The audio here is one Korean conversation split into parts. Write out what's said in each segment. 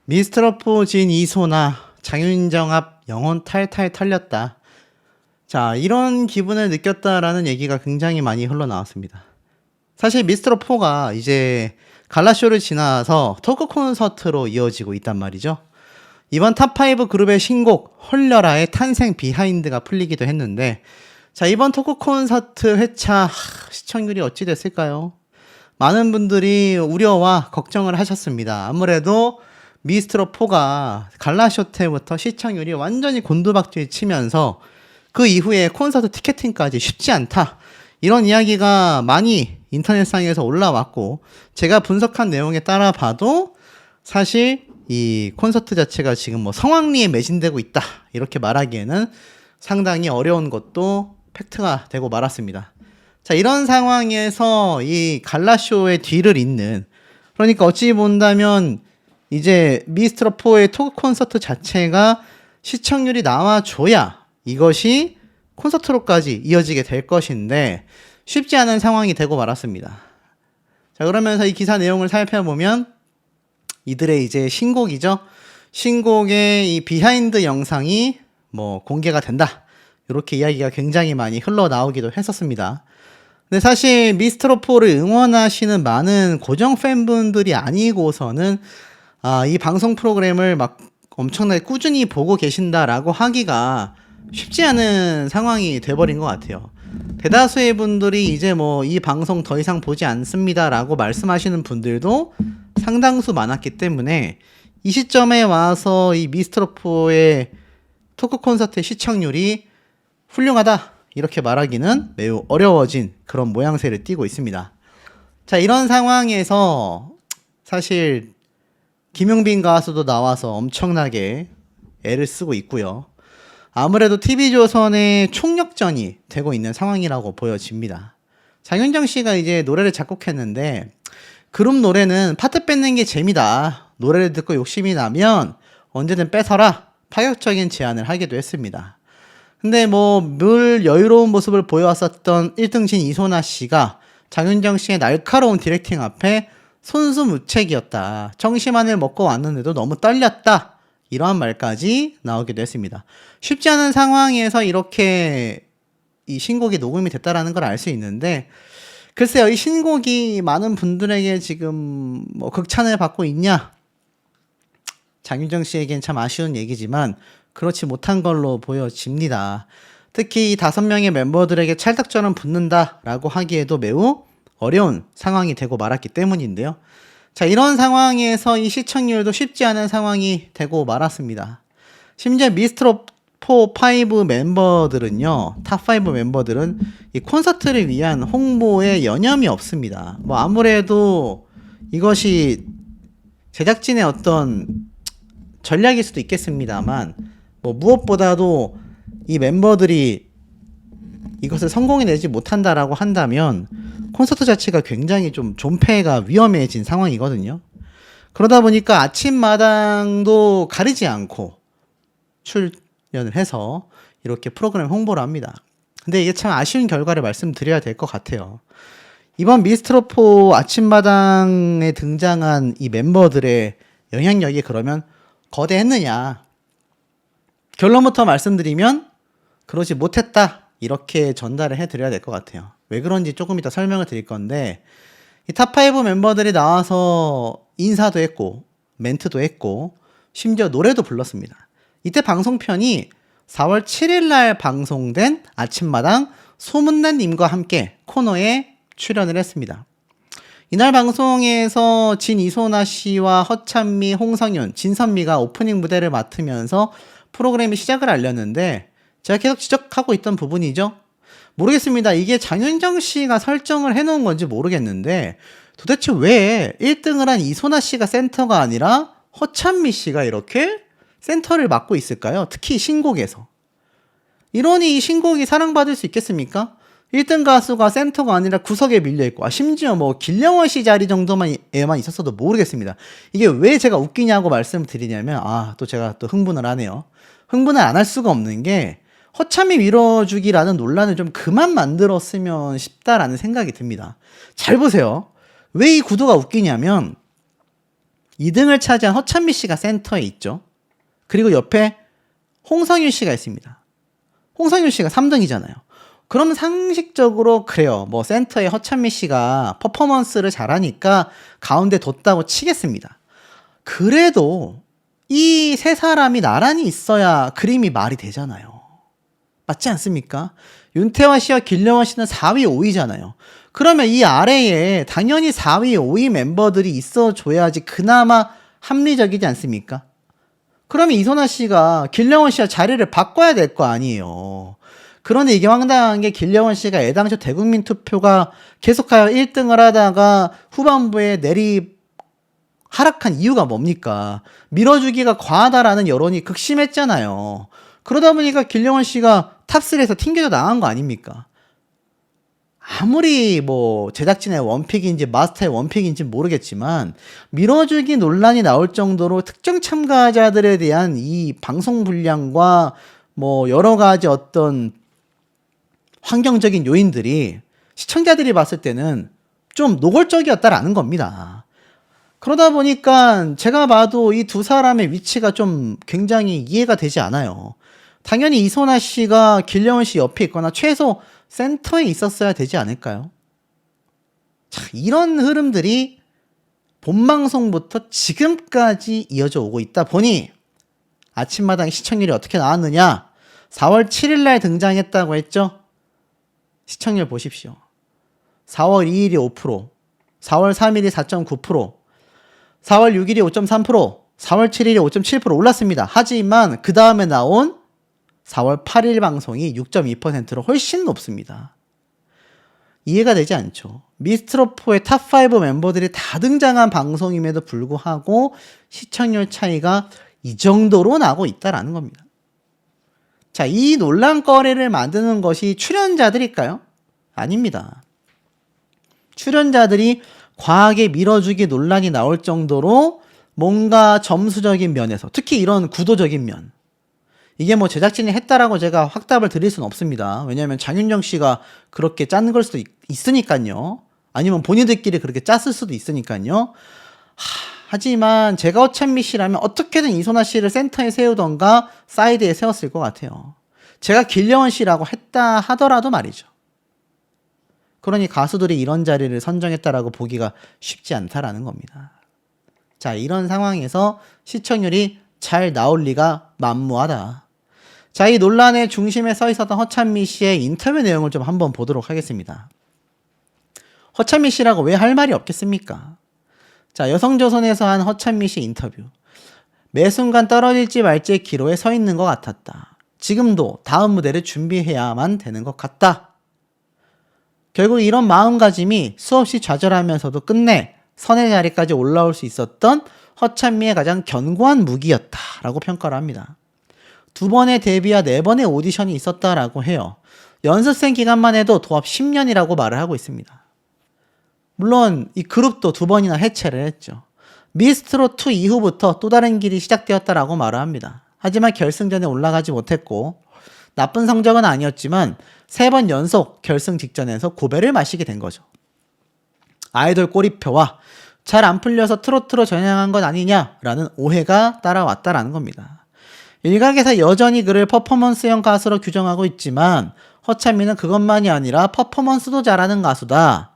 미스트러프 진 이소나 장윤정 앞 영혼 탈탈 털렸다. 자, 이런 기분을 느꼈다라는 얘기가 굉장히 많이 흘러나왔습니다. 사실 미스트러4가 이제 갈라쇼를 지나서 토크 콘서트로 이어지고 있단 말이죠. 이번 탑5 그룹의 신곡 헐려라의 탄생 비하인드가 풀리기도 했는데, 자, 이번 토크 콘서트 회차 시청률이 어찌 됐을까요? 많은 분들이 우려와 걱정을 하셨습니다. 아무래도 미스트러4가 갈라쇼 때부터 시청률이 완전히 곤두박질 치면서 그 이후에 콘서트 티켓팅까지 쉽지 않다, 이런 이야기가 많이 인터넷상에서 올라왔고, 제가 분석한 내용에 따라 봐도 사실 이 콘서트 자체가 지금 뭐 성황리에 매진되고 있다, 이렇게 말하기에는 상당히 어려운 것도 팩트가 되고 말았습니다. 자, 이런 상황에서 이 갈라쇼의 뒤를 잇는, 그러니까 어찌 본다면 이제 미스트러4의 토크 콘서트 자체가 시청률이 나와줘야 이것이 콘서트로까지 이어지게 될 것인데 쉽지 않은 상황이 되고 말았습니다. 자, 그러면서 이 기사 내용을 살펴보면 이들의 이제 신곡이죠. 신곡의 이 비하인드 영상이 뭐 공개가 된다, 이렇게 이야기가 굉장히 많이 흘러나오기도 했었습니다. 근데 사실 미스트러4를 응원하시는 많은 고정 팬분들이 아니고서는 이 방송 프로그램을 막 엄청나게 꾸준히 보고 계신다라고 하기가 쉽지 않은 상황이 돼버린 것 같아요. 대다수의 분들이 이제 뭐 이 방송 더 이상 보지 않습니다라고 말씀하시는 분들도 상당수 많았기 때문에 이 시점에 와서 이 미스트러4의 토크 콘서트의 시청률이 훌륭하다, 이렇게 말하기는 매우 어려워진 그런 모양새를 띠고 있습니다. 자, 이런 상황에서 사실 김용빈 가수도 나와서 엄청나게 애를 쓰고 있고요. 아무래도 TV조선의 총력전이 되고 있는 상황이라고 보여집니다. 장윤정 씨가 이제 노래를 작곡했는데, 그룹 노래는 파트 뺏는 게 재미다, 노래를 듣고 욕심이 나면 언제든 뺏어라, 파격적인 제안을 하기도 했습니다. 근데 뭐 늘 여유로운 모습을 보여왔었던 1등신 이소나 씨가 장윤정 씨의 날카로운 디렉팅 앞에 손수무책이었다, 청심환을 먹고 왔는데도 너무 떨렸다, 이러한 말까지 나오기도 했습니다. 쉽지 않은 상황에서 이렇게 이 신곡이 녹음이 됐다라는 걸 알 수 있는데, 글쎄요, 이 신곡이 많은 분들에게 지금 뭐 극찬을 받고 있냐? 장윤정 씨에겐 참 아쉬운 얘기지만 그렇지 못한 걸로 보여집니다. 특히 이 5명의 멤버들에게 찰떡처럼 붙는다라고 하기에도 매우 어려운 상황이 되고 말았기 때문인데요. 자, 이런 상황에서 이 시청률도 쉽지 않은 상황이 되고 말았습니다. 심지어 미스트러4 5 멤버들은요, 탑5 멤버들은 이 콘서트를 위한 홍보에 여념이 없습니다. 뭐 아무래도 이것이 제작진의 어떤 전략일 수도 있겠습니다만, 뭐 무엇보다도 이 멤버들이 이것을 성공해내지 못한다라고 한다면 콘서트 자체가 굉장히 좀 존폐가 위험해진 상황이거든요. 그러다 보니까 아침마당도 가리지 않고 출연을 해서 이렇게 프로그램 홍보를 합니다. 근데 이게 참 아쉬운 결과를 말씀드려야 될 것 같아요. 이번 미스트러4 아침마당에 등장한 이 멤버들의 영향력이 그러면 거대했느냐? 결론부터 말씀드리면 그러지 못했다, 이렇게 전달을 해드려야 될 것 같아요. 왜 그런지 조금 이따 설명을 드릴 건데, 이 탑5 멤버들이 나와서 인사도 했고 멘트도 했고 심지어 노래도 불렀습니다. 이때 방송편이 4월 7일날 방송된 아침마당 소문난 님과 함께 코너에 출연을 했습니다. 이날 방송에서 진이소나 씨와 허찬미, 홍성윤, 진선미가 오프닝 무대를 맡으면서 프로그램의 시작을 알렸는데, 제가 계속 지적하고 있던 부분이죠. 모르겠습니다. 이게 장윤정 씨가 설정을 해놓은 건지 모르겠는데 도대체 왜 1등을 한 이소나 씨가 센터가 아니라 허찬미 씨가 이렇게 센터를 맡고 있을까요? 특히 신곡에서. 이러니 이 신곡이 사랑받을 수 있겠습니까? 1등 가수가 센터가 아니라 구석에 밀려있고, 심지어 뭐 길령원 씨 자리 정도만에만 있었어도 모르겠습니다. 이게 왜 제가 웃기냐고 말씀드리냐면, 또 제가 또 흥분을 하네요. 흥분을 안 할 수가 없는 게, 허참히 밀어주기라는 논란을 좀 그만 만들었으면 싶다라는 생각이 듭니다. 잘 보세요. 왜 이 구도가 웃기냐면, 2등을 차지한 허찬미 씨가 센터에 있죠. 그리고 옆에 홍성윤 씨가 있습니다. 홍성윤 씨가 3등이잖아요. 그럼 상식적으로 그래요. 뭐 센터에 허찬미 씨가 퍼포먼스를 잘하니까 가운데 뒀다고 치겠습니다. 그래도 이 세 사람이 나란히 있어야 그림이 말이 되잖아요. 맞지 않습니까? 윤태화 씨와 길령원 씨는 4위, 5위잖아요. 그러면 이 아래에 당연히 4위, 5위 멤버들이 있어줘야지 그나마 합리적이지 않습니까? 그러면 이소나 씨가 길령원 씨와 자리를 바꿔야 될 거 아니에요. 그런데 이게 황당한 게 길령원 씨가 애당초 대국민 투표가 계속하여 1등을 하다가 후반부에 하락한 이유가 뭡니까? 밀어주기가 과하다라는 여론이 극심했잖아요. 그러다 보니까 길령원 씨가 탑3에서 튕겨져 나간 거 아닙니까? 아무리 뭐 제작진의 원픽인지 마스터의 원픽인지 모르겠지만 밀어주기 논란이 나올 정도로 특정 참가자들에 대한 이 방송 분량과 뭐 여러 가지 어떤 환경적인 요인들이 시청자들이 봤을 때는 좀 노골적이었다라는 겁니다. 그러다 보니까 제가 봐도 이 두 사람의 위치가 좀 굉장히 이해가 되지 않아요. 당연히 이소나 씨가 길령원 씨 옆에 있거나 최소 센터에 있었어야 되지 않을까요? 자, 이런 흐름들이 본방송부터 지금까지 이어져 오고 있다 보니 아침마당 시청률이 어떻게 나왔느냐? 4월 7일 날 등장했다고 했죠? 시청률 보십시오. 4월 2일이 5%, 4월 3일이 4.9%, 4월 6일이 5.3%, 4월 7일이 5.7% 올랐습니다. 하지만 그 다음에 나온 4월 8일 방송이 6.2%로 훨씬 높습니다. 이해가 되지 않죠. 미스트롯4의 탑5 멤버들이 다 등장한 방송임에도 불구하고 시청률 차이가 이 정도로 나고 있다라는 겁니다. 자, 이 논란거리를 만드는 것이 출연자들일까요? 아닙니다. 출연자들이 과하게 밀어주기 논란이 나올 정도로 뭔가 점수적인 면에서, 특히 이런 구도적인 면, 이게 뭐 제작진이 했다라고 제가 확답을 드릴 수는 없습니다. 왜냐하면 장윤정 씨가 그렇게 짠 걸 수도 있으니까요. 아니면 본인들끼리 그렇게 짰을 수도 있으니까요. 하지만 제가 허찬미 씨라면 어떻게든 이소나 씨를 센터에 세우던가 사이드에 세웠을 것 같아요. 제가 길령원 씨라고 했다 하더라도 말이죠. 그러니 가수들이 이런 자리를 선정했다라고 보기가 쉽지 않다라는 겁니다. 자, 이런 상황에서 시청률이 잘 나올 리가 만무하다. 자, 이 논란의 중심에 서 있었던 허찬미 씨의 인터뷰 내용을 좀 한번 보도록 하겠습니다. 허찬미 씨라고 왜 할 말이 없겠습니까? 자, 여성조선에서 한 허찬미 씨 인터뷰. 매 순간 떨어질지 말지의 기로에 서 있는 것 같았다. 지금도 다음 무대를 준비해야만 되는 것 같다. 결국 이런 마음가짐이 수없이 좌절하면서도 끝내 선의 자리까지 올라올 수 있었던 허찬미의 가장 견고한 무기였다라고 평가를 합니다. 2번의 데뷔와 4번의 오디션이 있었다라고 해요. 연습생 기간만 해도 도합 10년이라고 말을 하고 있습니다. 물론 이 그룹도 2번이나 해체를 했죠. 미스트롯2 이후부터 또 다른 길이 시작되었다라고 말을 합니다. 하지만 결승전에 올라가지 못했고 나쁜 성적은 아니었지만 3번 연속 결승 직전에서 고배를 마시게 된 거죠. 아이돌 꼬리표와 잘 안 풀려서 트로트로 전향한 것 아니냐라는 오해가 따라왔다라는 겁니다. 일각에서 여전히 그를 퍼포먼스형 가수로 규정하고 있지만 허찬미는 그것만이 아니라 퍼포먼스도 잘하는 가수다.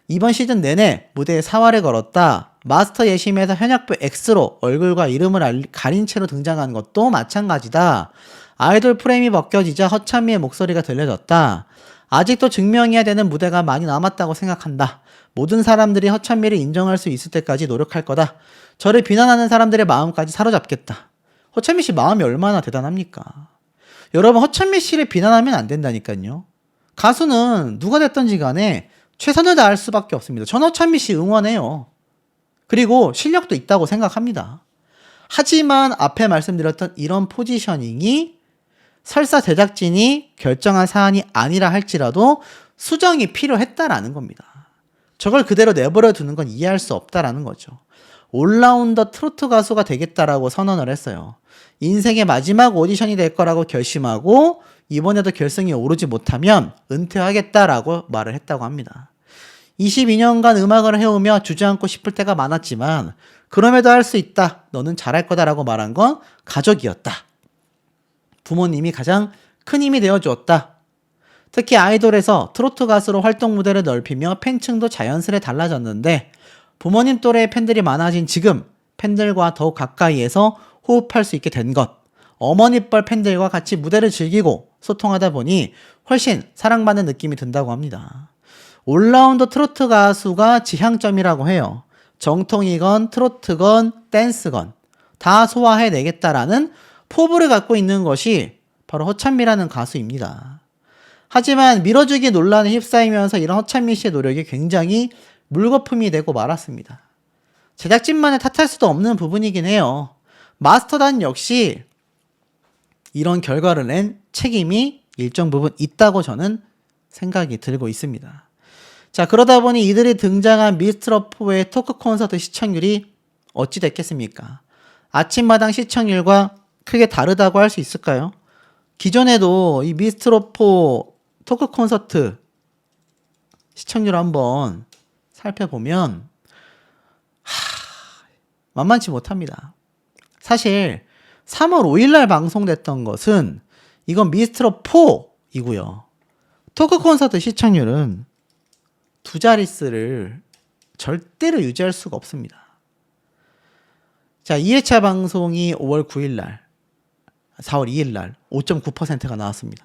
이번 시즌 내내 무대에 사활을 걸었다. 마스터 예심에서 현역부 X로 얼굴과 이름을 가린 채로 등장한 것도 마찬가지다. 아이돌 프레임이 벗겨지자 허찬미의 목소리가 들려졌다. 아직도 증명해야 되는 무대가 많이 남았다고 생각한다. 모든 사람들이 허찬미를 인정할 수 있을 때까지 노력할 거다. 저를 비난하는 사람들의 마음까지 사로잡겠다. 허찬미 씨 마음이 얼마나 대단합니까? 여러분, 허찬미 씨를 비난하면 안 된다니까요. 가수는 누가 됐든지 간에 최선을 다할 수밖에 없습니다. 저는 허찬미 씨 응원해요. 그리고 실력도 있다고 생각합니다. 하지만 앞에 말씀드렸던 이런 포지셔닝이 설사 제작진이 결정한 사안이 아니라 할지라도 수정이 필요했다라는 겁니다. 저걸 그대로 내버려 두는 건 이해할 수 없다라는 거죠. 올라운더 트로트 가수가 되겠다라고 선언을 했어요. 인생의 마지막 오디션이 될 거라고 결심하고 이번에도 결승에 오르지 못하면 은퇴하겠다라고 말을 했다고 합니다. 22년간 음악을 해오며 주저앉고 싶을 때가 많았지만 그럼에도 할 수 있다. 너는 잘할 거다라고 말한 건 가족이었다. 부모님이 가장 큰 힘이 되어주었다. 특히 아이돌에서 트로트 가수로 활동 무대를 넓히며 팬층도 자연스레 달라졌는데 부모님 또래의 팬들이 많아진 지금 팬들과 더욱 가까이에서 호흡할 수 있게 된 것. 어머니뻘 팬들과 같이 무대를 즐기고 소통하다 보니 훨씬 사랑받는 느낌이 든다고 합니다. 올라운드 트로트 가수가 지향점이라고 해요. 정통이건 트로트건 댄스건 다 소화해내겠다라는 포부를 갖고 있는 것이 바로 허찬미라는 가수입니다. 하지만 밀어주기 논란에 휩싸이면서 이런 허찬미 씨의 노력이 굉장히 물거품이 되고 말았습니다. 제작진만을 탓할 수도 없는 부분이긴 해요. 마스터단 역시 이런 결과를 낸 책임이 일정 부분 있다고 저는 생각이 들고 있습니다. 자, 그러다 보니 이들이 등장한 미스트롯4의 토크 콘서트 시청률이 어찌 됐겠습니까? 아침마당 시청률과 크게 다르다고 할 수 있을까요? 기존에도 이 미스트롯4 토크 콘서트 시청률 한번 살펴보면 만만치 못합니다. 사실 3월 5일날 방송됐던 것은 이건 미스트롯4이고요. 토크 콘서트 시청률은 두 자릿수를 절대로 유지할 수가 없습니다. 자, 2회차 방송이 5월 9일날 4월 2일날 5.9%가 나왔습니다.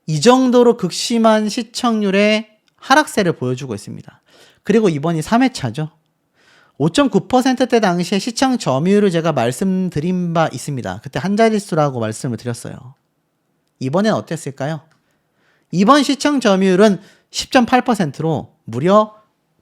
이 정도로 극심한 시청률의 하락세를 보여주고 있습니다. 그리고 이번이 3회차죠. 5.9%대 당시에 시청 점유율을 제가 말씀드린 바 있습니다. 그때 한 자릿수라고 말씀을 드렸어요. 이번엔 어땠을까요? 이번 시청 점유율은 10.8%로 무려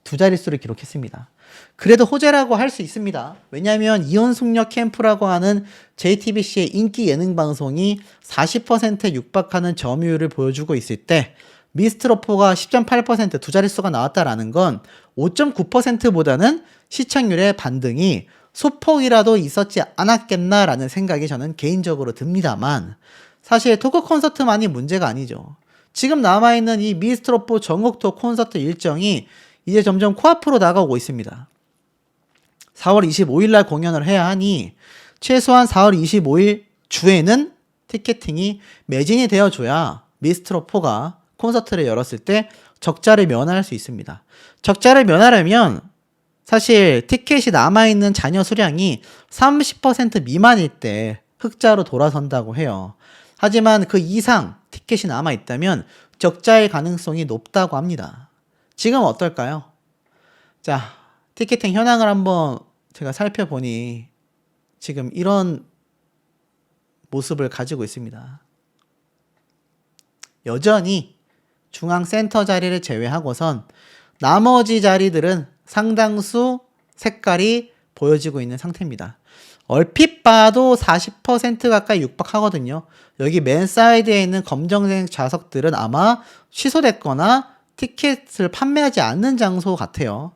두 자릿수를 기록했습니다. 그래도 호재라고 할 수 있습니다. 왜냐하면 이혼숙녀 캠프라고 하는 JTBC의 인기 예능 방송이 40%에 육박하는 점유율을 보여주고 있을 때 미스트롯4가 10.8% 두 자릿수가 나왔다라는 건 5.9%보다는 시청률의 반등이 소폭이라도 있었지 않았겠나라는 생각이 저는 개인적으로 듭니다만 사실 토크 콘서트만이 문제가 아니죠. 지금 남아있는 이 미스트롯4 전국 토크 콘서트 일정이 이제 점점 코앞으로 다가오고 있습니다. 4월 25일 날 공연을 해야 하니 최소한 4월 25일 주에는 티켓팅이 매진이 되어줘야 미스트롯4가 콘서트를 열었을 때 적자를 면할 수 있습니다. 적자를 면하려면 사실 티켓이 남아있는 잔여 수량이 30% 미만일 때 흑자로 돌아선다고 해요. 하지만 그 이상 티켓이 남아있다면 적자일 가능성이 높다고 합니다. 지금 어떨까요? 자, 티켓팅 현황을 한번 제가 살펴보니 지금 이런 모습을 가지고 있습니다. 여전히 중앙센터 자리를 제외하고선 나머지 자리들은 상당수 색깔이 보여지고 있는 상태입니다. 얼핏 봐도 40% 가까이 육박하거든요. 여기 맨 사이드에 있는 검정색 좌석들은 아마 취소됐거나 티켓을 판매하지 않는 장소 같아요.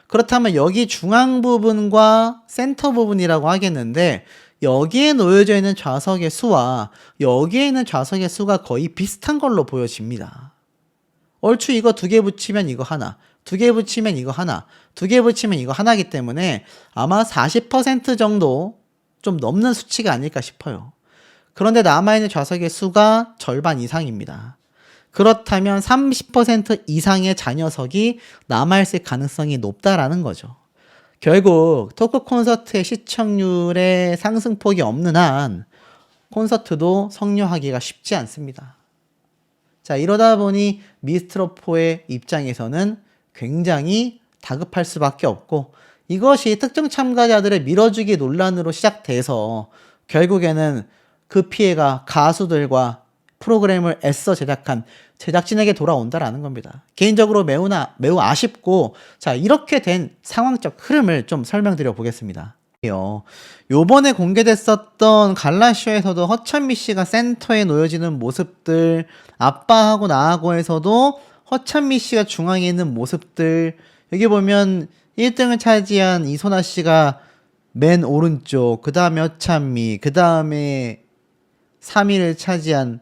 그렇다면 여기 중앙 부분과 센터 부분이라고 하겠는데 여기에 놓여져 있는 좌석의 수와 여기에 있는 좌석의 수가 거의 비슷한 걸로 보여집니다. 얼추 이거 두 개 붙이면 이거 하나, 두 개 붙이면 이거 하나, 두 개 붙이면 이거 하나이기 때문에 아마 40% 정도 좀 넘는 수치가 아닐까 싶어요. 그런데 남아있는 좌석의 수가 절반 이상입니다. 그렇다면 30% 이상의 잔여석이 남아있을 가능성이 높다라는 거죠. 결국 토크 콘서트의 시청률의 상승폭이 없는 한 콘서트도 성료하기가 쉽지 않습니다. 자, 이러다 보니 미스트롯4의 입장에서는 굉장히 다급할 수밖에 없고 이것이 특정 참가자들의 밀어주기 논란으로 시작돼서 결국에는 그 피해가 가수들과 프로그램을 애써 제작한 제작진에게 돌아온다라는 겁니다. 개인적으로 매우 아쉽고 자, 이렇게 된 상황적 흐름을 좀 설명드려 보겠습니다. 요번에 공개됐었던 갈라쇼에서도 허찬미 씨가 센터에 놓여지는 모습들, 아빠하고 나하고에서도 허찬미 씨가 중앙에 있는 모습들, 여기 보면 1등을 차지한 이소나 씨가 맨 오른쪽, 그 다음에 허찬미, 그 다음에 3위를 차지한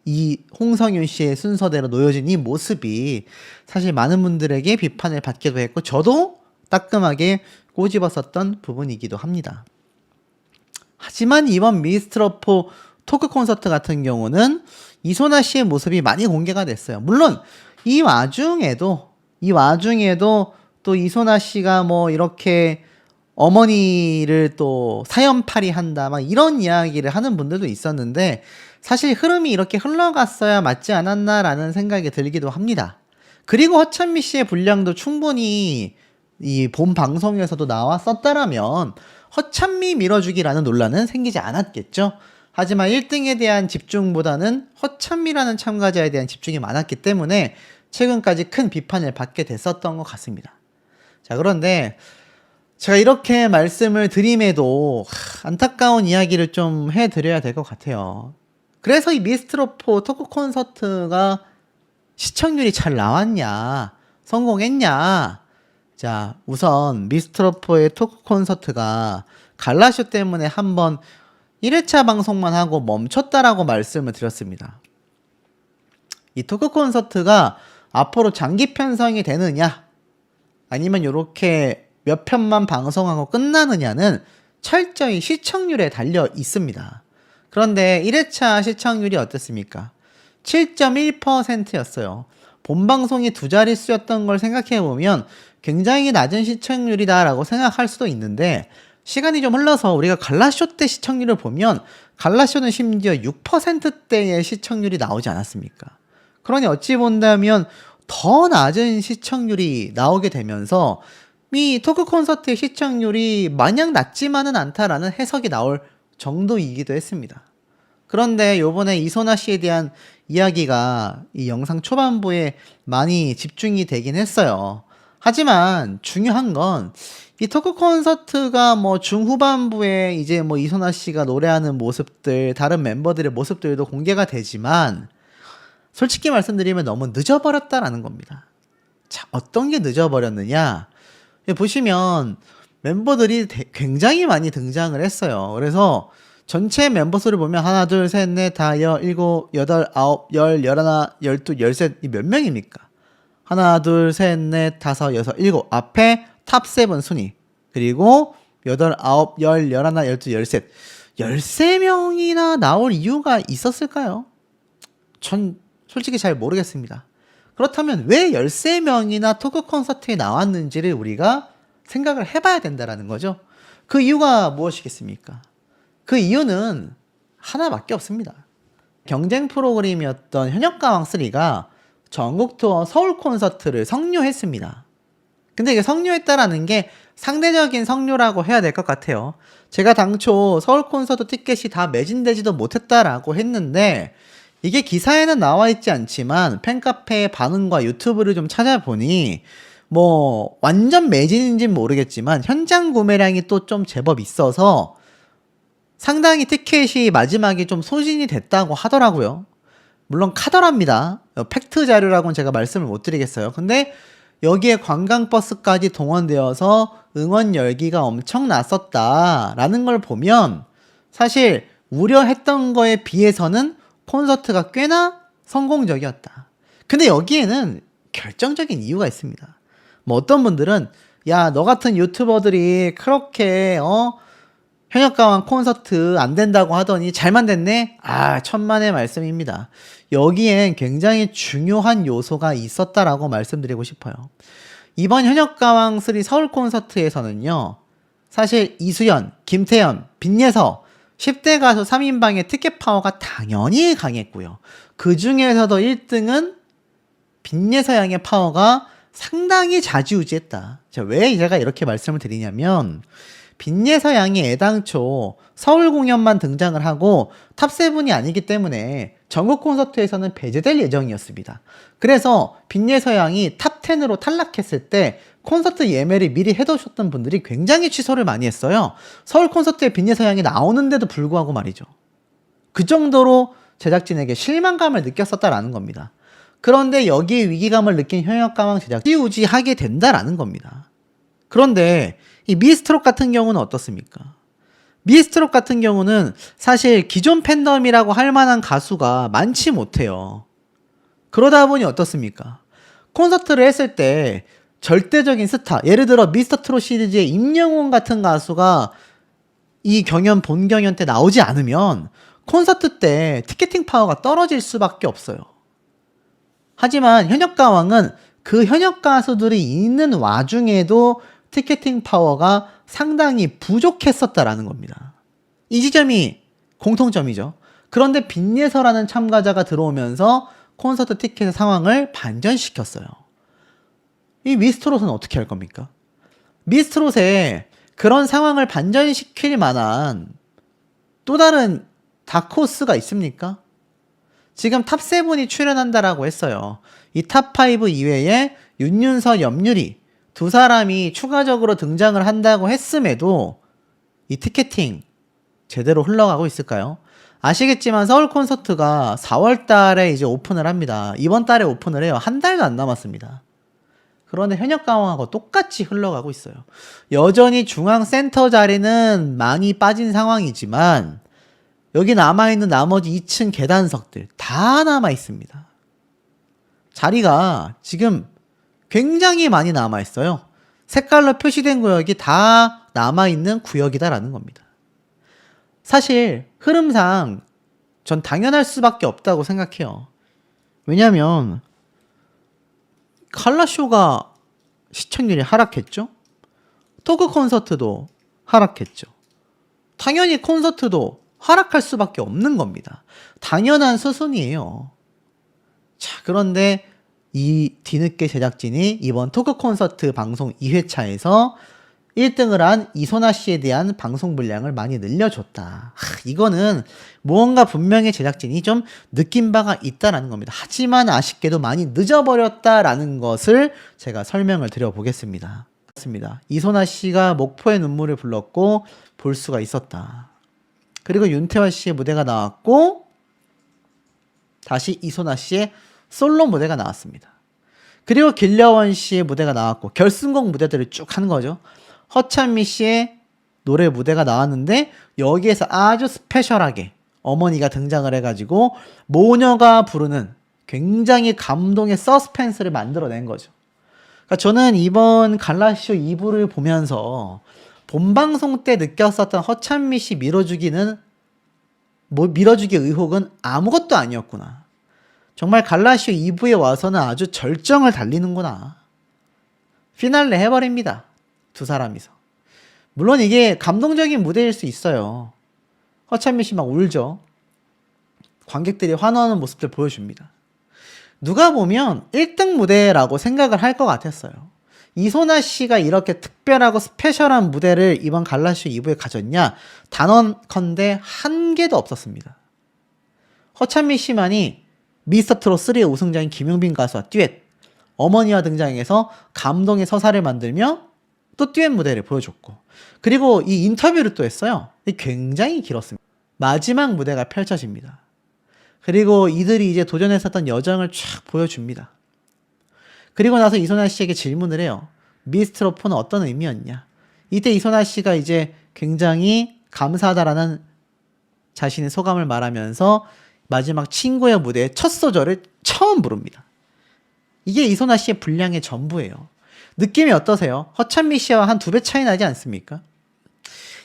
이 홍성윤 씨의 순서대로 놓여진 이 모습이 사실 많은 분들에게 비판을 받기도 했고 저도 따끔하게 꼬집었었던 부분이기도 합니다. 하지만 이번 미스트롯4 토크 콘서트 같은 경우는 이소나 씨의 모습이 많이 공개가 됐어요. 물론 이 와중에도 또 이소나 씨가 뭐 이렇게 어머니를 또 사연팔이 한다 막 이런 이야기를 하는 분들도 있었는데, 사실 흐름이 이렇게 흘러갔어야 맞지 않았나라는 생각이 들기도 합니다. 그리고 허찬미 씨의 분량도 충분히 이 본 방송에서도 나왔었다라면 허찬미 밀어주기라는 논란은 생기지 않았겠죠. 하지만 1등에 대한 집중보다는 허찬미라는 참가자에 대한 집중이 많았기 때문에 최근까지 큰 비판을 받게 됐었던 것 같습니다. 자, 그런데 제가 이렇게 말씀을 드림에도 안타까운 이야기를 좀 해드려야 될 것 같아요. 그래서 이 미스트롯4 토크 콘서트가 시청률이 잘 나왔냐, 성공했냐. 자, 우선 미스트롯4의 토크 콘서트가 갈라쇼 때문에 한번 1회차 방송만 하고 멈췄다라고 말씀을 드렸습니다. 이 토크 콘서트가 앞으로 장기 편성이 되느냐, 아니면 이렇게 몇 편만 방송하고 끝나느냐는 철저히 시청률에 달려 있습니다. 그런데 1회차 시청률이 어땠습니까? 7.1%였어요. 본방송이 두 자릿수였던 걸 생각해보면 굉장히 낮은 시청률이다라고 생각할 수도 있는데, 시간이 좀 흘러서 우리가 갈라쇼 때 시청률을 보면 갈라쇼는 심지어 6%대의 시청률이 나오지 않았습니까? 그러니 어찌 본다면 더 낮은 시청률이 나오게 되면서 이 토크 콘서트의 시청률이 마냥 낮지만은 않다라는 해석이 나올 정도이기도 했습니다. 그런데 요번에 이소나 씨에 대한 이야기가 이 영상 초반부에 많이 집중이 되긴 했어요. 하지만 중요한 건 이 토크 콘서트가 뭐 중후반부에 이제 뭐 이소나 씨가 노래하는 모습들, 다른 멤버들의 모습들도 공개가 되지만 솔직히 말씀드리면 너무 늦어버렸다라는 겁니다. 자, 어떤 게 늦어버렸느냐? 보시면 멤버들이 굉장히 많이 등장을 했어요. 그래서 전체 멤버 수를 보면 하나, 둘, 셋, 넷, 다, 일곱, 여덟, 아홉, 열, 열하나, 열둘, 열셋, 이 몇 명입니까? 하나, 둘, 셋, 넷, 다섯, 여섯, 일곱. 앞에 탑 세븐 순위. 그리고 여덟, 아홉, 열, 열하나, 열둘, 열셋. 13명이나 나올 이유가 있었을까요? 전 솔직히 잘 모르겠습니다. 그렇다면 왜 13명이나 토크 콘서트에 나왔는지를 우리가 생각을 해봐야 된다는 거죠. 그 이유가 무엇이겠습니까? 그 이유는 하나밖에 없습니다. 경쟁 프로그램이었던 현역가왕3가 전국 투어 서울 콘서트를 성료했습니다. 근데 이게 성료했다라는 게 상대적인 성료라고 해야 될 것 같아요. 제가 당초 서울 콘서트 티켓이 다 매진되지도 못했다라고 했는데, 이게 기사에는 나와 있지 않지만 팬카페의 반응과 유튜브를 좀 찾아보니 뭐 완전 매진인지는 모르겠지만 현장 구매량이 또 좀 제법 있어서 상당히 티켓이 마지막에 좀 소진이 됐다고 하더라고요. 물론 카더랍니다. 팩트 자료라고는 제가 말씀을 못 드리겠어요. 근데 여기에 관광버스까지 동원되어서 응원 열기가 엄청 났었다라는 걸 보면 사실 우려했던 거에 비해서는 콘서트가 꽤나 성공적이었다. 근데 여기에는 결정적인 이유가 있습니다. 뭐 어떤 분들은 야, 너 같은 유튜버들이 그렇게 현역가왕 콘서트 안 된다고 하더니 잘만 됐네? 아, 천만의 말씀입니다. 여기엔 굉장히 중요한 요소가 있었다라고 말씀드리고 싶어요. 이번 현역가왕3 서울 콘서트에서는요, 사실 이수연, 김태현, 빈예서 10대 가수 3인방의 티켓 파워가 당연히 강했고요. 그 중에서도 1등은 빈예서 양의 파워가 상당히 좌지우지했다. 왜 제가 이렇게 말씀을 드리냐면, 빈예서 양이 애당초 서울 공연만 등장을 하고 탑7이 아니기 때문에 전국 콘서트에서는 배제될 예정이었습니다. 그래서 빈예서 양이 탑10으로 탈락했을 때 콘서트 예매를 미리 해두셨던 분들이 굉장히 취소를 많이 했어요. 서울 콘서트에 빈예서 양이 나오는데도 불구하고 말이죠. 그 정도로 제작진에게 실망감을 느꼈었다라는 겁니다. 그런데 여기에 위기감을 느낀 현역가왕 제작진이 우지하게 된다라는 겁니다. 그런데 이 미스트롯 같은 경우는 어떻습니까? 미스트롯 같은 경우는 사실 기존 팬덤이라고 할 만한 가수가 많지 못해요. 그러다 보니 어떻습니까? 콘서트를 했을 때 절대적인 스타, 예를 들어 미스터 트롯 시리즈의 임영웅 같은 가수가 이 경연 본 경연 때 나오지 않으면 콘서트 때 티켓팅 파워가 떨어질 수밖에 없어요. 하지만 현역가왕은 그 현역 가수들이 있는 와중에도 티켓팅 파워가 상당히 부족했었다라는 겁니다. 이 지점이 공통점이죠. 그런데 빈예서라는 참가자가 들어오면서 콘서트 티켓의 상황을 반전시켰어요. 이 미스트롯은 어떻게 할 겁니까? 미스트롯에 그런 상황을 반전시킬 만한 또 다른 다크호스가 있습니까? 지금 탑7이 출연한다라고 했어요. 이 탑5 이외에 윤윤서, 염유리 두 사람이 추가적으로 등장을 한다고 했음에도 이 티켓팅 제대로 흘러가고 있을까요? 아시겠지만 서울 콘서트가 4월 달에 이제 오픈을 합니다. 이번 달에 오픈을 해요. 한 달도 안 남았습니다. 그런데 현역 강화하고 똑같이 흘러가고 있어요. 여전히 중앙센터 자리는 많이 빠진 상황이지만 여기 남아있는 나머지 2층 계단석들 다 남아있습니다. 자리가 지금 굉장히 많이 남아있어요. 색깔로 표시된 구역이 다 남아있는 구역이다라는 겁니다. 사실 흐름상 전 당연할 수밖에 없다고 생각해요. 왜냐하면 갈라쇼가 시청률이 하락했죠. 토크 콘서트도 하락했죠. 당연히 콘서트도 하락할 수밖에 없는 겁니다. 당연한 수순이에요. 자, 그런데 이 뒤늦게 제작진이 이번 토크 콘서트 방송 2회차에서 1등을 한 이소나 씨에 대한 방송 분량을 많이 늘려줬다. 이거는 무언가 분명히 제작진이 좀 느낀 바가 있다라는 겁니다. 하지만 아쉽게도 많이 늦어버렸다라는 것을 제가 설명을 드려보겠습니다. 이소나 씨가 목포의 눈물을 불렀고 볼 수가 있었다. 그리고 윤태화 씨의 무대가 나왔고 다시 이소나 씨의 솔로 무대가 나왔습니다. 그리고 길려원 씨의 무대가 나왔고 결승곡 무대들을 쭉 한 거죠. 허찬미 씨의 노래 무대가 나왔는데 여기에서 아주 스페셜하게 어머니가 등장을 해가지고 모녀가 부르는 굉장히 감동의 서스펜스를 만들어낸 거죠. 그러니까 저는 이번 갈라쇼 2부를 보면서 본방송 때 느꼈었던 허찬미 씨 밀어주기의 의혹은 아무것도 아니었구나. 정말 갈라쇼 2부에 와서는 아주 절정을 달리는구나. 피날레 해버립니다. 두 사람이서. 물론 이게 감동적인 무대일 수 있어요. 허찬미 씨 막 울죠. 관객들이 환호하는 모습들 보여줍니다. 누가 보면 1등 무대라고 생각을 할 것 같았어요. 이소나 씨가 이렇게 특별하고 스페셜한 무대를 이번 갈라쇼 2부에 가졌냐? 단언컨대 한 개도 없었습니다. 허찬미 씨만이 미스터 트롯 3의 우승자인 김용빈 가수와 듀엣, 어머니와 등장해서 감동의 서사를 만들며 또 듀엣 무대를 보여줬고, 그리고 이 인터뷰를 또 했어요. 굉장히 길었습니다. 마지막 무대가 펼쳐집니다. 그리고 이들이 이제 도전했었던 여정을 쫙 보여줍니다. 그리고 나서 이소나 씨에게 질문을 해요. 미스트롯 4는 어떤 의미였냐? 이때 이소나 씨가 이제 굉장히 감사하다라는 자신의 소감을 말하면서 마지막 친구의 무대의 첫 소절을 처음 부릅니다. 이게 이소나 씨의 분량의 전부예요. 느낌이 어떠세요? 허찬미 씨와 한 2배 차이 나지 않습니까?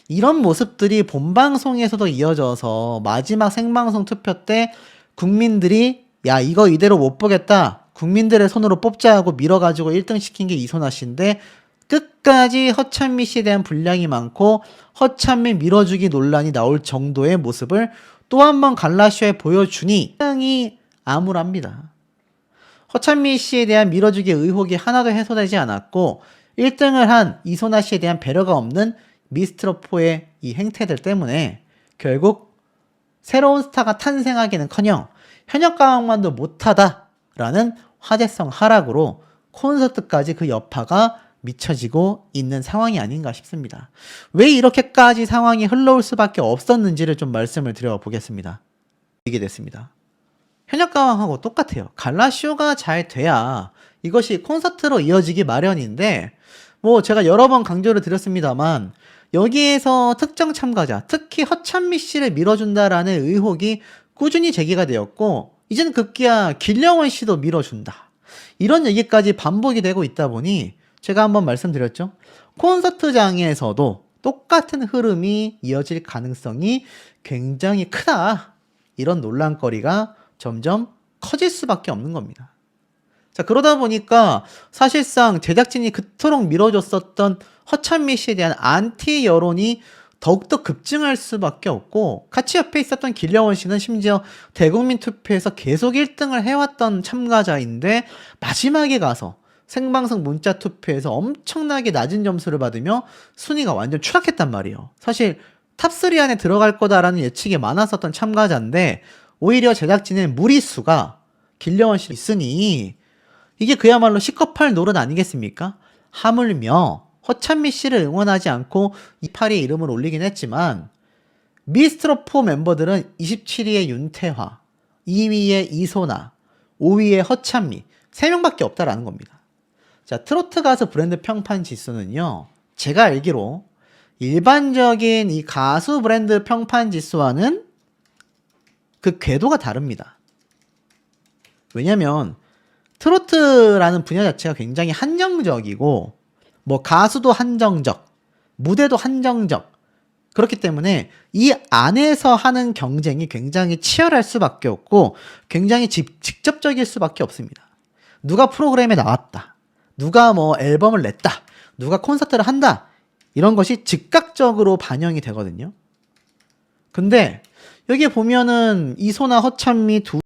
이런 모습들이 본방송에서도 이어져서 마지막 생방송 투표 때 국민들이 야 이거 이대로 못 보겠다, 국민들의 손으로 뽑자 하고 밀어가지고 1등 시킨 게 이소나 씨인데 끝까지 허찬미 씨에 대한 분량이 많고 허찬미 밀어주기 논란이 나올 정도의 모습을 또 한 번 갈라쇼에 보여주니 굉장히 암울합니다. 허찬미 씨에 대한 밀어주기 의혹이 하나도 해소되지 않았고 1등을 한 이소나 씨에 대한 배려가 없는 미스트롯4의 이 행태들 때문에 결국 새로운 스타가 탄생하기는커녕 현역 가왕만도 못하다라는 화제성 하락으로 콘서트까지 그 여파가 미쳐지고 있는 상황이 아닌가 싶습니다. 왜 이렇게까지 상황이 흘러올 수밖에 없었는지를 좀 말씀을 드려보겠습니다. 이게 됐습니다. 현역 가왕하고 똑같아요. 갈라쇼가 잘 돼야 이것이 콘서트로 이어지기 마련인데 뭐 제가 여러 번 강조를 드렸습니다만 여기에서 특정 참가자, 특히 허찬미 씨를 밀어준다라는 의혹이 꾸준히 제기가 되었고 이제는 급기야 길려원 씨도 밀어준다, 이런 얘기까지 반복이 되고 있다 보니 제가 한번 말씀드렸죠. 콘서트장에서도 똑같은 흐름이 이어질 가능성이 굉장히 크다. 이런 논란거리가 점점 커질 수밖에 없는 겁니다. 자, 그러다 보니까 사실상 제작진이 그토록 밀어줬었던 허찬미 씨에 대한 안티 여론이 더욱더 급증할 수밖에 없고, 같이 옆에 있었던 길려원 씨는 심지어 대국민 투표에서 계속 1등을 해왔던 참가자인데 마지막에 가서 생방송 문자 투표에서 엄청나게 낮은 점수를 받으며 순위가 완전 추락했단 말이에요. 사실 탑3 안에 들어갈 거다라는 예측이 많았었던 참가자인데 오히려 제작진의 무리수가 길려원 씨 있으니 이게 그야말로 시겁할 노릇 아니겠습니까? 하물며 허찬미 씨를 응원하지 않고 28위에 이름을 올리긴 했지만 미스트롯4 멤버들은 27위에 윤태화, 2위에 이소나, 5위에 허찬미 3명밖에 없다라는 겁니다. 자, 트로트 가수 브랜드 평판 지수는요, 제가 알기로 일반적인 이 가수 브랜드 평판 지수와는 그 궤도가 다릅니다. 왜냐면 트로트라는 분야 자체가 굉장히 한정적이고 뭐 가수도 한정적, 무대도 한정적, 그렇기 때문에 이 안에서 하는 경쟁이 굉장히 치열할 수밖에 없고 굉장히 직접적일 수밖에 없습니다. 누가 프로그램에 나왔다, 누가 뭐 앨범을 냈다, 누가 콘서트를 한다, 이런 것이 즉각적으로 반영이 되거든요. 근데 여기에 보면은 이소나 허찬미 두